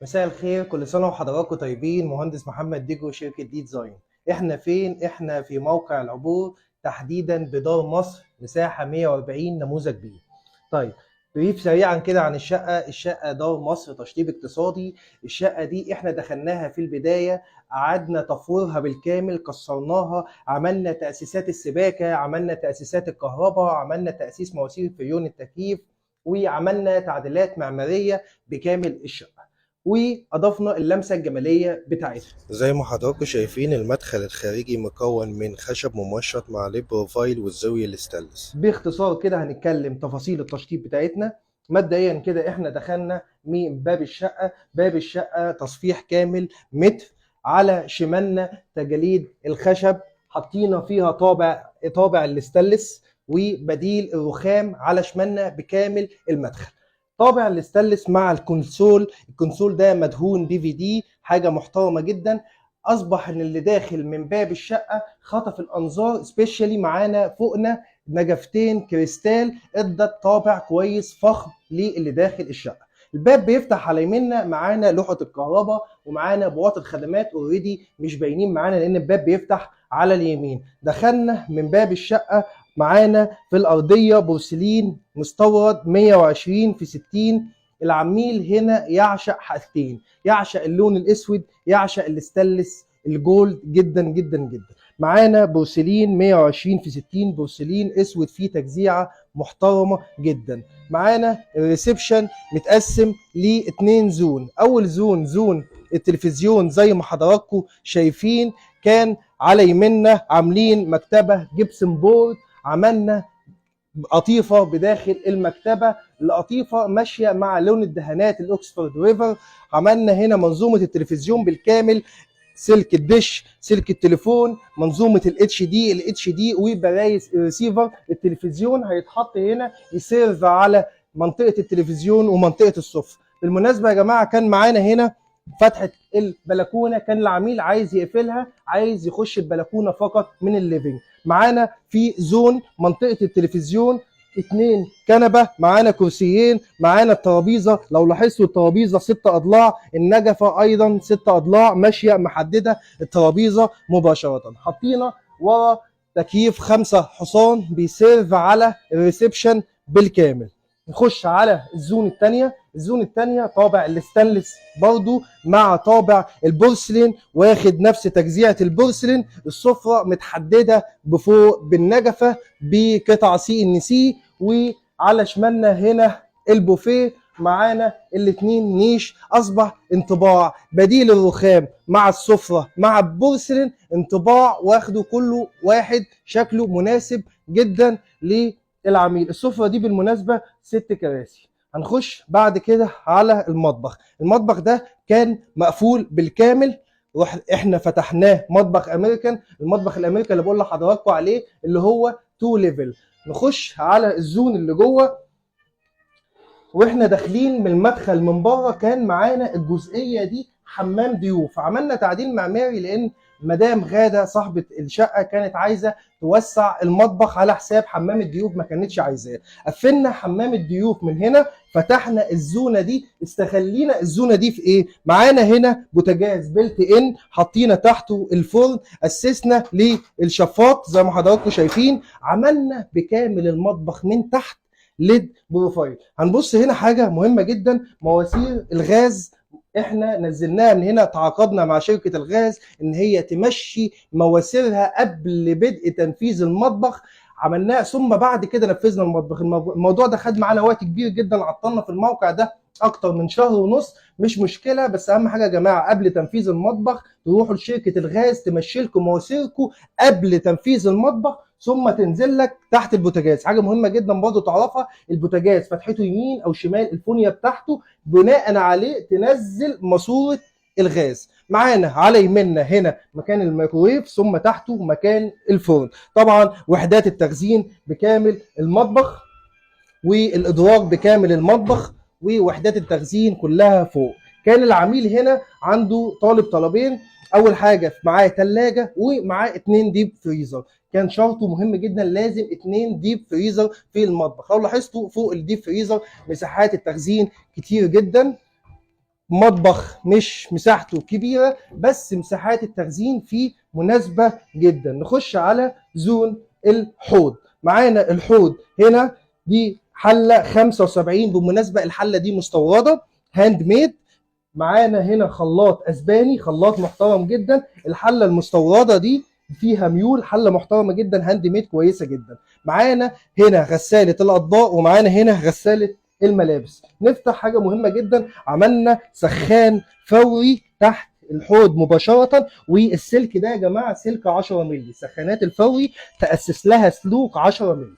مساء الخير، كل سنة وحضراتكم طيبين. مهندس محمد ديجو، شركة دي ديزاين. احنا فين؟ احنا في موقع العبور، تحديدا بدار مصر، مساحة 140 نموذج بي. طيب، بريف سريعا كده عن الشقة دار مصر تشطيب اقتصادي. الشقة دي احنا دخلناها في البداية، قعدنا تطويرها بالكامل، كسرناها، عملنا تأسيسات السباكة، عملنا تأسيسات الكهرباء، عملنا تأسيس مواسير فريون التكييف، وعملنا تعديلات معمارية بكامل الشقة، واضفنا اللمسه الجماليه بتاعتها. زي ما حضراتكم شايفين، المدخل الخارجي مكون من خشب ممشط مع ليد بروفايل والزاويه الستانلس. باختصار كده هنتكلم تفاصيل التشطيب بتاعتنا. مبدئيا كده احنا دخلنا من باب الشقه، باب الشقه تصفيح كامل متر، على شمالنا تجاليد الخشب، حطينا فيها طابع الاستانلس وبديل الرخام على شمالنا بكامل المدخل. طابع الاستانلس مع الكونسول ده مدهون بي في دي، حاجه محترمه جدا. اصبح ان اللي داخل من باب الشقه خطف الانظار، سبيشالي معانا فوقنا نجفتين كريستال، ادت طابع كويس فخم للي داخل الشقه. الباب بيفتح على يميننا، معانا لوحه الكهرباء ومعانا بواط الخدمات اوريدي مش باينين معانا لان الباب بيفتح على اليمين. دخلنا من باب الشقه، معانا في الارضيه بورسلين مستورد 120 في 60. العميل هنا يعشق حاجتين: يعشق اللون الاسود، يعشق الاستانلس الجولد جدا جدا جدا. معانا بورسلين 120 في 60، بورسلين اسود فيه تجزيعه محترمه جدا. معانا الريسبشن متقسم لاتنين زون. اول زون التلفزيون زي ما حضراتكم شايفين، كان على يمنا عاملين مكتبه جبسن بورد، عملنا قطيفه بداخل المكتبه، القطيفه ماشيه مع لون الدهانات الاوكسفورد ريفر. عملنا هنا منظومه التلفزيون بالكامل، سلك الدش، سلك التليفون، منظومه الاتش دي وبرايز الريسيفر. التلفزيون هيتحط هنا يسيرف على منطقه التلفزيون ومنطقه السفره. بالمناسبه يا جماعه، كان معانا هنا فتحه البلكونه، كان العميل عايز يقفلها، عايز يخش البلكونه فقط من الليفينج. معانا في زون منطقه التلفزيون اتنين كنبه، معانا كرسيين، معانا الترابيزه، لو لاحظتوا الترابيزه 6 اضلاع، النجفه ايضا 6 اضلاع ماشيه محدده الترابيزه مباشره. حطينا ورا تكييف 5 حصان بيسيرف على الريسبشن بالكامل. نخش على الزون الثانيه طابع الستانلس برضو مع طابع البورسلين، واخد نفس تجزيعه البورسلين. السفره متحدده بفوق بالنجفه بقطع سي ان سي، وعلى شمالنا هنا البوفيه، معانا الاتنين نيش. اصبح انطباع بديل الرخام مع السفره مع البورسلين، انطباع واخده كله واحد، شكله مناسب جدا للعميل. السفره دي بالمناسبه 6 كراسي. هنخش بعد كده على المطبخ ده كان مقفول بالكامل، احنا فتحناه مطبخ امريكان. المطبخ الامريكان اللي بقول لحضراتكم عليه اللي هو 2 ليفل. نخش على الزون اللي جوه، واحنا داخلين من المدخل من بره كان معانا الجزئيه دي حمام ضيوف. عملنا تعديل معماري لان مدام غاده صاحبه الشقه كانت عايزه توسع المطبخ على حساب حمام الضيوف، ما كانتش عايزاه. قفلنا حمام الضيوف من هنا، فتحنا الزونه دي. استخلينا الزونه دي في ايه؟ معانا هنا بوتاجاز بلت ان، حطينا تحته الفرن، اسسنا للشفاط زي ما حضراتكم شايفين. عملنا بكامل المطبخ من تحت ليد بروفايل. هنبص هنا حاجه مهمه جدا: مواسير الغاز احنا نزلناها من هنا، تعاقدنا مع شركه الغاز ان هي تمشي مواسيرها قبل بدء تنفيذ المطبخ. عملناه ثم بعد كده نفذنا المطبخ. الموضوع ده خد معانا وقت كبير جدا، عطلنا في الموقع ده اكتر من شهر ونص. مش مشكله، بس اهم حاجه يا جماعه قبل تنفيذ المطبخ تروحوا لشركه الغاز تمشي لكم مواسيركم قبل تنفيذ المطبخ، ثم تنزل لك تحت البوتاجاز. حاجه مهمه جدا برضو تعرفها: البوتاجاز فتحته يمين او شمال، الفونيا بتاعته بناء عليه تنزل ماسوره الغاز. معانا على يميننا هنا مكان الميكرويف، ثم تحته مكان الفرن. طبعا وحدات التخزين بكامل المطبخ، والادراج بكامل المطبخ، ووحدات التخزين كلها فوق. كان العميل هنا عنده طلبين: اول حاجه معاه ثلاجه ومعاه 2 ديب فريزر. كان شرطه مهم جدا، لازم 2 ديب فريزر في المطبخ. لو لاحظتوا فوق الديب فريزر مساحات التخزين كتير جدا. مطبخ مش مساحته كبيره بس مساحات التخزين فيه مناسبه جدا. نخش على زون الحوض. معانا الحوض هنا دي حله 75، بالمناسبه الحله دي مستورده هاند ميد. معانا هنا خلاط اسباني، خلاط محترم جدا. الحله المستورده دي فيها ميول، حله محترمه جدا هاند ميد كويسه جدا. معانا هنا غساله الاطباق، ومعانا هنا غساله الملابس. نفتح حاجه مهمه جدا، عملنا سخان فوري تحت الحوض مباشره، والسلك ده يا جماعه سلك 10 مللي. السخانات الفوري تاسس لها سلوك 10 مللي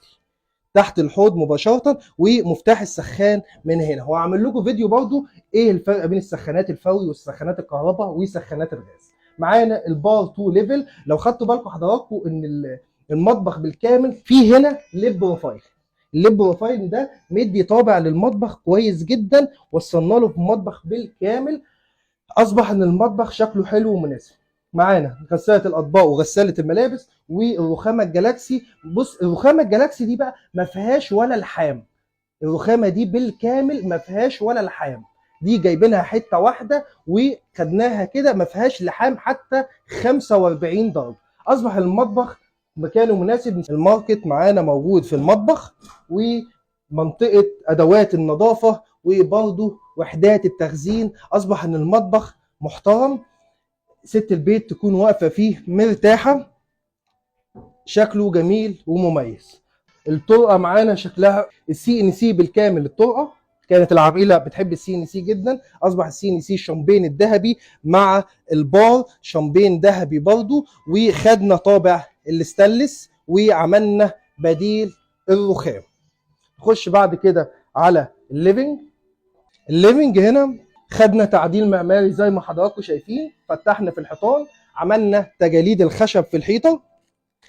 تحت الحوض مباشره، ومفتاح السخان من هنا. هو عامل لكم فيديو برضو ايه الفرق بين السخانات الفوري والسخانات الكهرباء وسخانات الغاز. معانا البار 2 ليفل. لو خدتوا بالكم حضراتكم ان المطبخ بالكامل فيه هنا ليد بروفايل. الليد بروفايل ده مدي طابع للمطبخ كويس جدا، وصلنا له في المطبخ بالكامل. اصبح ان المطبخ شكله حلو ومناسب. معانا غساله الاطباق وغساله الملابس والرخامه الجلاكسي. بص الرخامه الجلاكسي دي بقى ما فيهاش ولا لحام، الرخامه دي بالكامل ما فيهاش ولا لحام، دي جايبينها حته واحده وخدناها كده ما فيهاش لحام حتى 45 درجه. اصبح المطبخ مكانه مناسب. الماركت معانا موجود في المطبخ، ومنطقه ادوات النظافه وبرضه وحدات التخزين. اصبح ان المطبخ محترم، ست البيت تكون واقفه فيه مرتاحه، شكله جميل ومميز. الطرقه معانا شكلها السي ان سي بالكامل. الطرقه كانت العقيله بتحب السي ان سي جدا، اصبح السي ان سي شامبين الذهبي مع البار شامبين ذهبي برضو، وخدنا طابع الاستانلس وعملنا بديل الرخام. نخش بعد كده على الليفنج. الليفنج هنا خدنا تعديل معماري زي ما حضراتكم شايفين، فتحنا في الحيطان، عملنا تجاليد الخشب في الحيطه،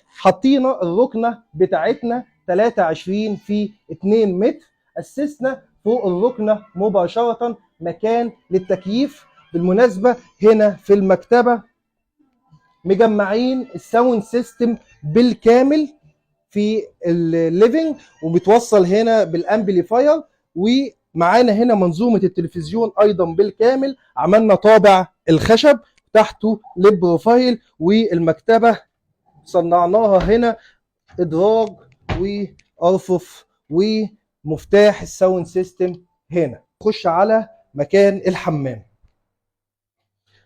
حطينا الركنه بتاعتنا 23 في 2 متر، اسسنا فوق الركنه مباشره مكان للتكييف. بالمناسبه هنا في المكتبه مجمعين الساوند سيستم بالكامل في الليفنج، وبتوصل هنا بالامبليفاير. ومعانا هنا منظومه التلفزيون ايضا بالكامل، عملنا طابع الخشب تحته ليد بروفايل. والمكتبه صنعناها هنا ادراج وارفف ومفتاح الساوند سيستم هنا. نخش على مكان الحمام.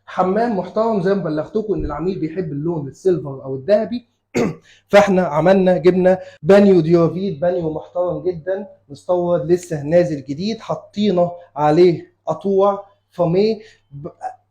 حمام محترم زي ما بلغتكم ان العميل بيحب اللون السيلفر او الذهبي. فاحنا جبنا بانيو ديورافيت، بانيو محترم جدا مستورد لسه نازل جديد، حطينا عليه قطوع فاميه.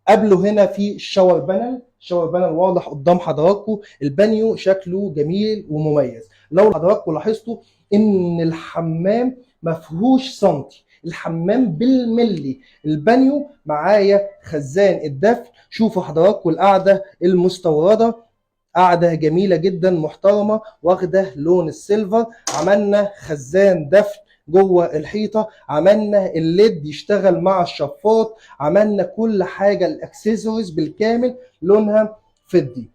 قبله هنا في الشاور بانل، الشاور بانل واضح قدام حضراتكم. البانيو شكله جميل ومميز. لو حضراتكم لاحظتوا ان الحمام ما فيهوش سنتي، الحمام بالملي. البانيو معايا خزان الدفن، شوفوا حضراتكم القعده المستورده، قعده جميله جدا محترمه واخده لون السيلفر. عملنا خزان دفن جوه الحيطه، عملنا الليد يشتغل مع الشفاط، عملنا كل حاجه الاكسسوارز بالكامل لونها فضي.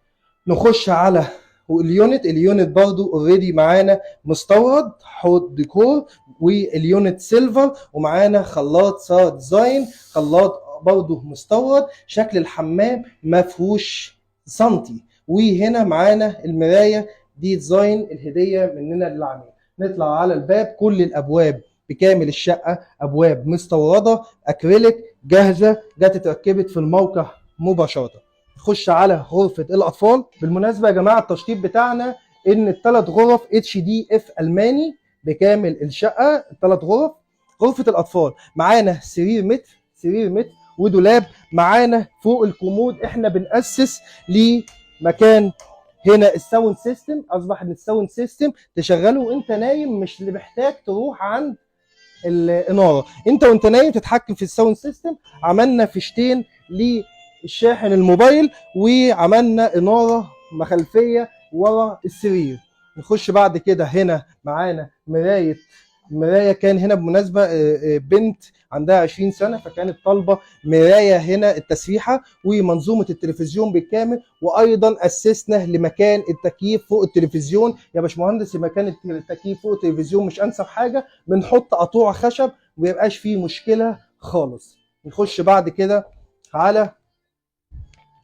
نخش على اليونت برضو اوريدي معانا مستورد حوض ديكور، واليونت سيلفر، ومعانا خلاط سار ديزاين، خلاط برضو مستورد. شكل الحمام ما فيهوش سنتي. وهنا معانا المرايه دي ديزاين الهديه مننا للعميل. نطلع على الباب، كل الابواب بكامل الشقه ابواب مستورده اكريليك جاهزه، جت اتركبت في الموقع مباشره. نخش على غرفه الاطفال. بالمناسبه يا جماعه التشطيب بتاعنا ان الثلاث غرف اتش دي اف الماني بكامل الشقه، الثلاث غرف. غرفه الاطفال معانا سرير متر، سرير متر ودولاب. معانا فوق الكومود احنا بنأسس لمكان هنا الساوند سيستم. اصبح ان الساوند سيستم تشغله وانت نايم، مش اللي محتاج تروح عند الاناره، انت وانت نايم تتحكم في الساوند سيستم. عملنا فيشتين للشاحن الموبايل، وعملنا اناره خلفيه ورا السرير. نخش بعد كده هنا معانا مرايه كان هنا بمناسبه بنت عندها 20 سنه فكانت طالبه مرايه هنا التسريحه، ومنظومه التلفزيون بالكامل. وايضا اسسنا لمكان التكييف فوق التلفزيون. يا باشمهندس مكان التكييف فوق التلفزيون مش انسب حاجه، بنحط قطوع خشب وما يبقاش فيه مشكله خالص. نخش بعد كده على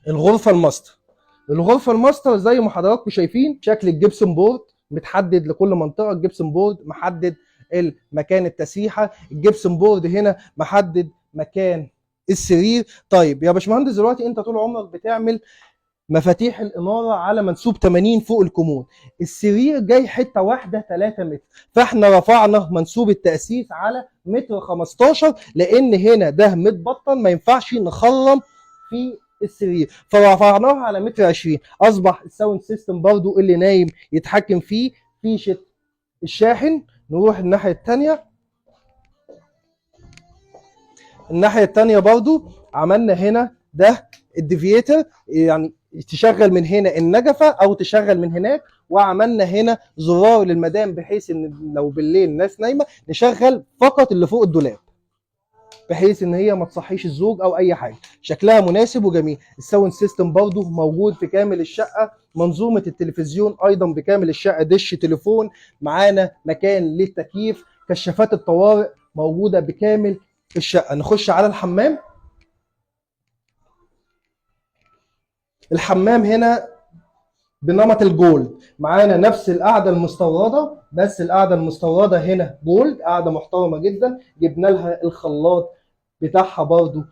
الغرفه الماستر. الغرفه الماستر زي ما حضراتكم شايفين شكل الجبسون بورد متحدد لكل منطقه. الجبسون بورد محدد المكان التسريحه، الجبسون بورد هنا محدد مكان السرير. طيب يا باشمهندس دلوقتي انت طول عمرك بتعمل مفاتيح الاناره على منسوب 80 فوق الكومود، السرير جاي حته واحده 3 متر، فاحنا رفعنا منسوب التاسيس على متر 15 لان هنا ده متبطن ما ينفعش نخرم في السرير، فرفعناها على متر 20. اصبح الساوند سيستم برضو اللي نايم يتحكم فيه فيشه الشاحن. نروح الناحيه الثانيه، الناحيه الثانيه برضو عملنا هنا ده الديفييتر، يعني تشغل من هنا النجفه او تشغل من هناك، وعملنا هنا زرار للمدام بحيث ان لو بالليل الناس نايمه نشغل فقط اللي فوق الدولاب بحيث ان هي ما تصحيش الزوج او اي حاجه. شكلها مناسب وجميل. الساوند سيستم برضو موجود في كامل الشقه، منظومه التلفزيون ايضا بكامل الشقه، دش تليفون، معانا مكان للتكييف، كشافات الطوارئ موجوده بكامل الشقه. نخش على الحمام. الحمام هنا بنمط الجولد، معانا نفس القعده المستورده، بس القعده المستورده هنا جولد، قعده محترمه جدا. جبنا لها الخلاط بتاعها برضو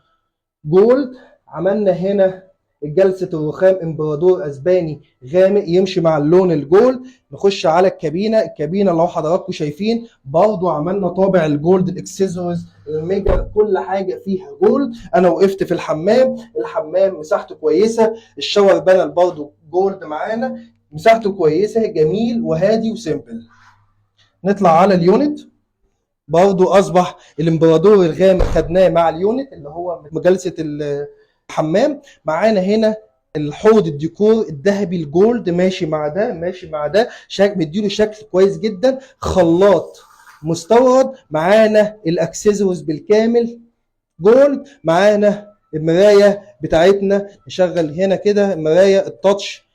جولد. عملنا هنا جلسه الرخام امبراطور اسباني غامق يمشي مع اللون الجولد. نخش على الكابينه. الكابينه لو حضراتكم شايفين برضو عملنا طابع الجولد، الاكسسوارز، الميجر، كل حاجه فيها جولد. انا وقفت في الحمام، الحمام مساحته كويسه، الشاور بانل برضو جولد معانا، مساحته كويسه، جميل وهادي وسيمبل. نطلع على اليونت. برضو اصبح الامبراطور الغامق خدناه مع اليونت اللي هو جلسه الحمام. معانا هنا الحوض الديكور الذهبي الجولد ماشي مع ده ماشي مع ده، مديله شكل كويس جدا. خلاط مستورد، معانا الاكسسوارز بالكامل جولد، معانا المرايه بتاعتنا، نشغل هنا كده المرايه التاتش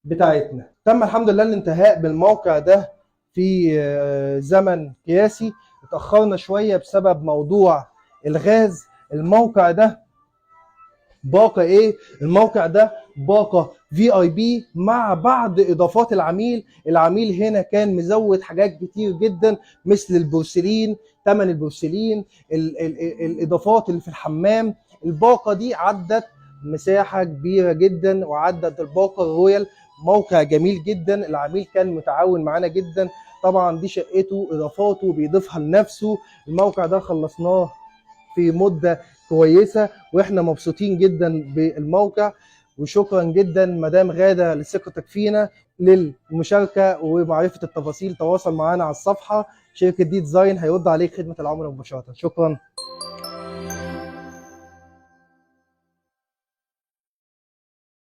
بتاعتنا. تم الحمد لله الانتهاء بالموقع ده في زمن قياسي. اتأخرنا شوية بسبب موضوع الغاز. الموقع ده باقة ايه؟ الموقع ده باقة VIP مع بعض اضافات العميل. العميل هنا كان مزود حاجات كتير جدا مثل البورسلين، ثمن البورسلين، الاضافات اللي في الحمام. الباقة دي عدت مساحة كبيرة جدا وعدت الباقة الرويال. موقع جميل جدا، العميل كان متعاون معانا جدا. طبعا دي شقته، اضافاته بيضيفها لنفسه. الموقع ده خلصناه في مدة كويسة واحنا مبسوطين جدا بالموقع. وشكرا جدا مدام غادة لثقتك فينا. للمشاركة ومعرفة التفاصيل تواصل معنا على الصفحة. شركة دي ديزاين هيرد عليك خدمة العملاء مباشرة. شكرا.